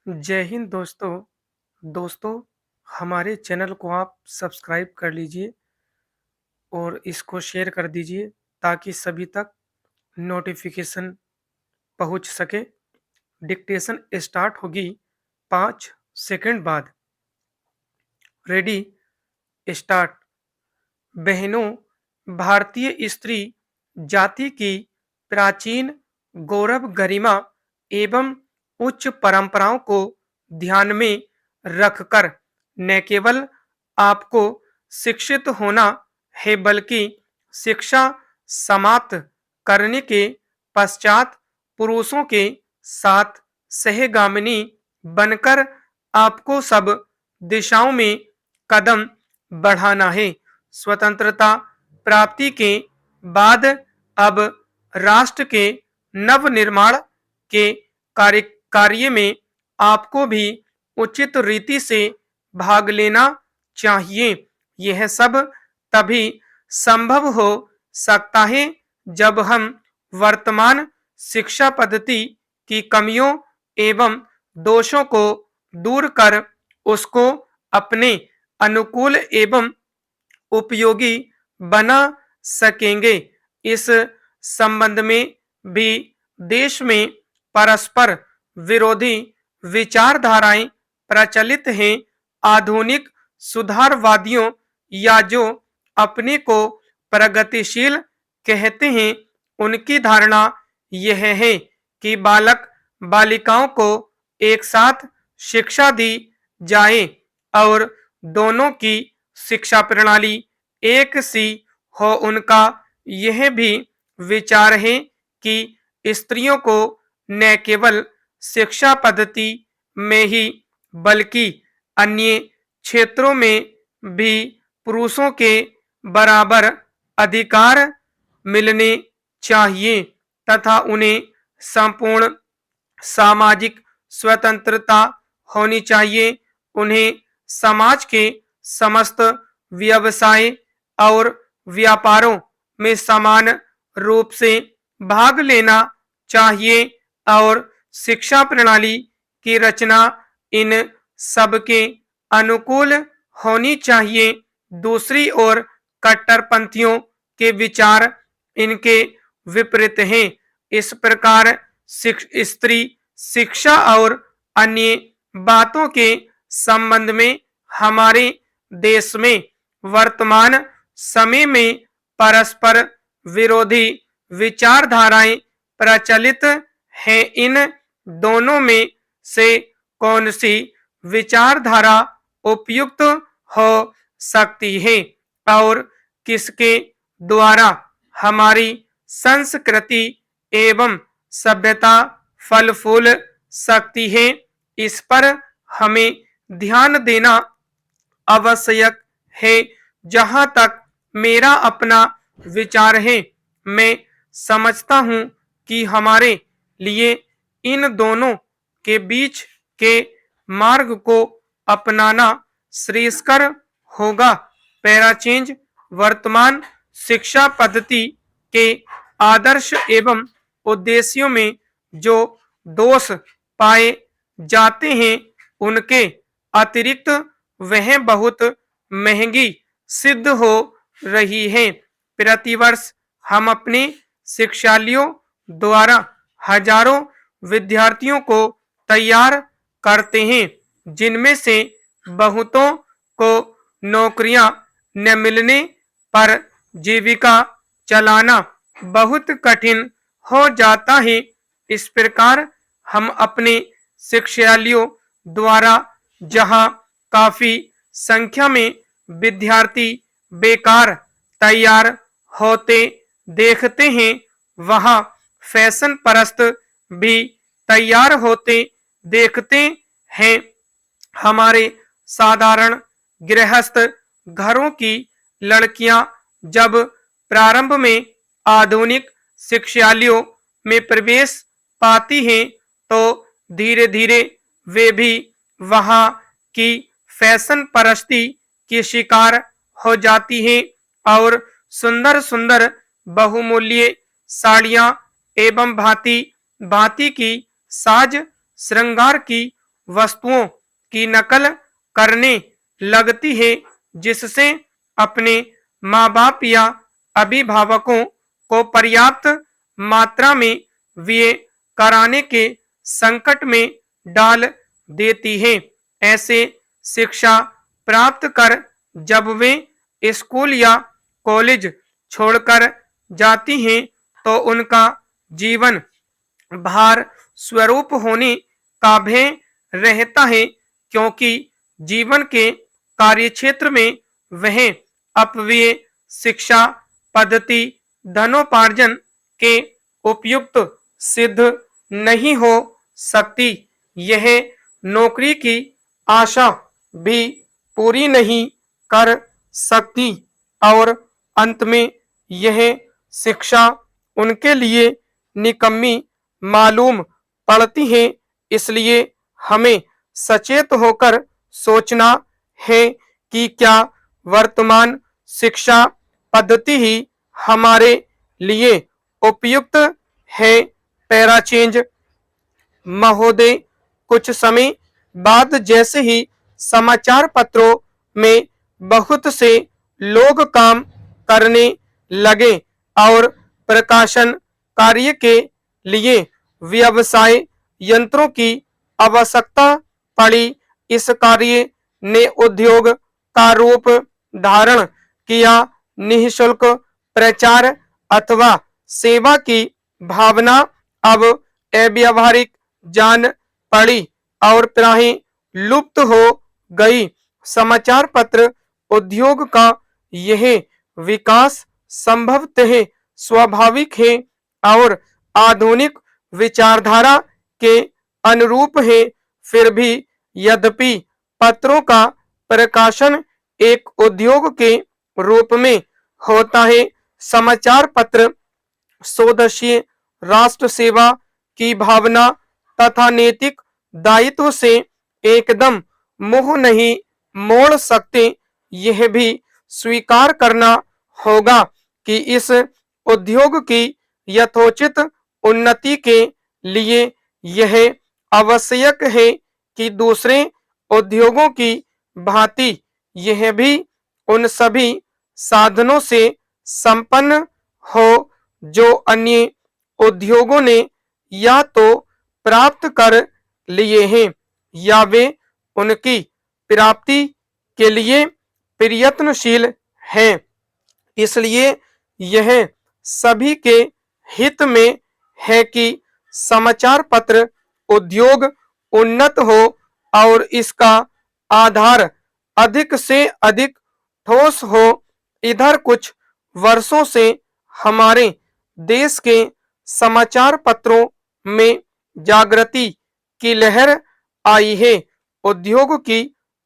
जय हिंद दोस्तों। दोस्तों, हमारे चैनल को आप सब्सक्राइब कर लीजिए और इसको शेयर कर दीजिए ताकि सभी तक नोटिफिकेशन पहुंच सके। डिक्टेशन स्टार्ट होगी 5 सेकंड बाद। Ready, start. बहनों, भारतीय स्त्री जाति की प्राचीन गौरव, गरिमा एवं उच्च परंपराओं को ध्यान में रखकर न केवल आपको शिक्षित होना है बल्कि शिक्षा समाप्त करने के पश्चात पुरुषों के साथ सहगामिनी बनकर आपको सब दिशाओं में कदम बढ़ाना है। स्वतंत्रता प्राप्ति के बाद अब राष्ट्र के नवनिर्माण के कार्य में आपको भी उचित रीति से भाग लेना चाहिए। यह सब तभी संभव हो सकता है जब हम वर्तमान शिक्षा पद्धति की कमियों एवं दोषों को दूर कर उसको अपने अनुकूल एवं उपयोगी बना सकेंगे। इस संबंध में भी देश में परस्पर विरोधी विचारधाराएं प्रचलित हैं। आधुनिक सुधारवादियों या जो अपने को प्रगतिशील कहते हैं, उनकी धारणा यह है कि बालक बालिकाओं को एक साथ शिक्षा दी जाए और दोनों की शिक्षा प्रणाली एक सी हो। उनका यह भी विचार है कि स्त्रियों को न केवल शिक्षा पद्धति में ही बल्कि अन्य क्षेत्रों में भी पुरुषों के बराबर अधिकार मिलने चाहिए तथा उन्हें संपूर्ण सामाजिक स्वतंत्रता होनी चाहिए। उन्हें समाज के समस्त व्यवसाय और व्यापारों में समान रूप से भाग लेना चाहिए और शिक्षा प्रणाली की रचना इन सबके अनुकूल होनी चाहिए। दूसरी ओर कट्टरपंथियों के विचार इनके विपरीत हैं। इस प्रकार स्त्री शिक्षा और अन्य बातों के संबंध में हमारे देश में वर्तमान समय में परस्पर विरोधी विचारधाराएं प्रचलित हैं। इन दोनों में से कौन सी विचारधारा उपयुक्त हो सकती है और किसके द्वारा हमारी संस्कृति एवं सभ्यता फल फूल सकती है, इस पर हमें ध्यान देना आवश्यक है। जहां तक मेरा अपना विचार है, मैं समझता हूं कि हमारे लिए इन दोनों के बीच के मार्ग को अपनाना श्रेयस्कर होगा। पैराचेंज वर्तमान शिक्षा पद्धति के आदर्श एवं उद्देश्यों में जो दोष पाए जाते हैं, उनके अतिरिक्त वह बहुत महंगी सिद्ध हो रही है। प्रतिवर्ष हम अपने शिक्षालयों द्वारा हजारों विद्यार्थियों को तैयार करते हैं, जिनमें से बहुतों को नौकरियां न मिलने पर जीविका चलाना बहुत कठिन हो जाता है। इस प्रकार हम अपने शिक्षालयों द्वारा जहां काफी संख्या में विद्यार्थी बेकार तैयार होते देखते हैं, वहां फैशन परस्त भी तैयार होते देखते हैं। हमारे साधारण गृहस्थ घरों की लड़कियां जब प्रारंभ में आधुनिक शिक्षालयों में प्रवेश पाती हैं, तो धीरे धीरे वे भी वहां की फैशन परस्ती की शिकार हो जाती हैं और सुंदर सुंदर बहुमूल्य साड़ियां एवं भांति भांति की साज श्रृंगार की वस्तुओं की नकल करने लगती है, जिससे अपने माँ बाप या अभिभावकों को पर्याप्त मात्रा में व्यय कराने के संकट में डाल देती है। ऐसे शिक्षा प्राप्त कर जब वे स्कूल या कॉलेज छोड़कर जाती हैं, तो उनका जीवन भार स्वरूप होने का भय रहता है, क्योंकि जीवन के कार्यक्षेत्र में वह अपव्यय शिक्षा पद्धति धनोपार्जन के उपयुक्त सिद्ध नहीं हो सकती। यह नौकरी की आशा भी पूरी नहीं कर सकती और अंत में यह शिक्षा उनके लिए निकम्मी मालूम पड़ती है। इसलिए हमें सचेत होकर सोचना है कि क्या वर्तमान शिक्षा पद्धति ही हमारे लिए उपयुक्त है। पैराचेंज महोदय कुछ समय बाद जैसे ही समाचार पत्रों में बहुत से लोग काम करने लगे और प्रकाशन कार्य के लिए व्यवसाय यंत्रों की आवश्यकता पड़ी, इस कार्य ने उद्योग का रूप धारण किया। निःशुल्क प्रचार अथवा सेवा की भावना अब अव्यावहारिक जान पड़ी और प्राय लुप्त हो गई। समाचार पत्र उद्योग का यह विकास संभवतः स्वाभाविक है और आधुनिक विचारधारा के अनुरूप है। फिर भी यद्यपि पत्रों का प्रकाशन एक उद्योग के रूप में होता है, समाचार पत्र स्वदेशी राष्ट्र सेवा की भावना तथा नैतिक दायित्व से एकदम मुंह नहीं मोड़ सकते। यह भी स्वीकार करना होगा कि इस उद्योग की यथोचित उन्नति के लिए यह आवश्यक है कि दूसरे उद्योगों की भांति यह भी उन सभी साधनों से संपन्न हो जो अन्य उद्योगों ने या तो प्राप्त कर लिए हैं या वे उनकी प्राप्ति के लिए प्रयत्नशील हैं। इसलिए यह सभी के हित में है कि समाचार पत्र उद्योग उन्नत हो और इसका आधार अधिक से अधिक ठोस हो। इधर कुछ वर्षों से हमारे देश के समाचार पत्रों में जागृति की लहर आई है। उद्योग की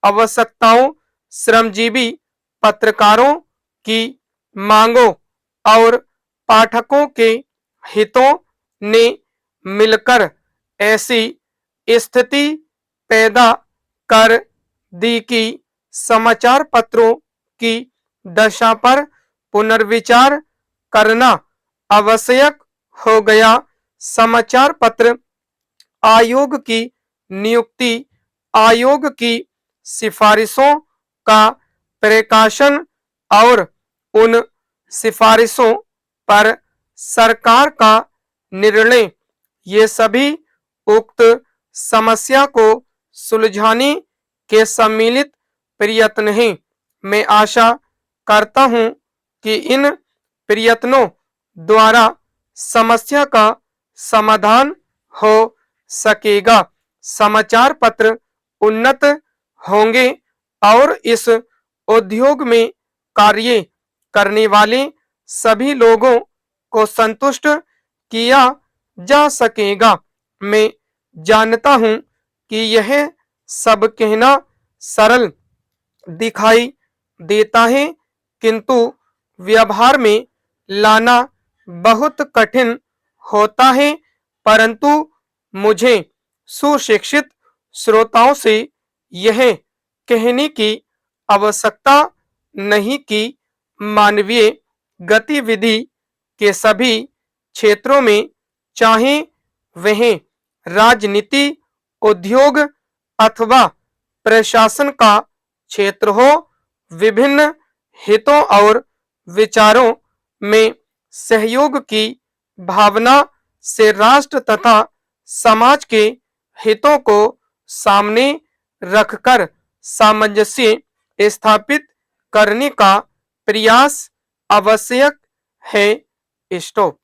आवश्यकताओं, श्रमजीवी पत्रकारों की मांगों और पाठकों के हितों ने मिलकर ऐसी स्थिति पैदा कर दी कि समाचार पत्रों की दशा पर पुनर्विचार करना आवश्यक हो गया। समाचार पत्र आयोग की नियुक्ति, आयोग की सिफारिशों का प्रकाशन और उन सिफारिशों पर सरकार का निर्णय, ये सभी उक्त समस्या को सुलझाने के सम्मिलित प्रयत्न हैं। मैं आशा करता हूं कि इन प्रयत्नों द्वारा समस्या का समाधान हो सकेगा, समाचार पत्र उन्नत होंगे और इस उद्योग में कार्य करने वाले सभी लोगों को संतुष्ट किया जा सकेगा। मैं जानता हूं कि यह सब कहना सरल दिखाई देता है, किंतु व्यवहार में लाना बहुत कठिन होता है। परंतु मुझे सुशिक्षित श्रोताओं से यह कहने की आवश्यकता नहीं कि मानवीय गतिविधि के सभी क्षेत्रों में, चाहे वह राजनीति, उद्योग अथवा प्रशासन का क्षेत्र हो, विभिन्न हितों और विचारों में सहयोग की भावना से राष्ट्र तथा समाज के हितों को सामने रखकर सामंजस्य स्थापित करने का प्रयास आवश्यक है। स्टॉप।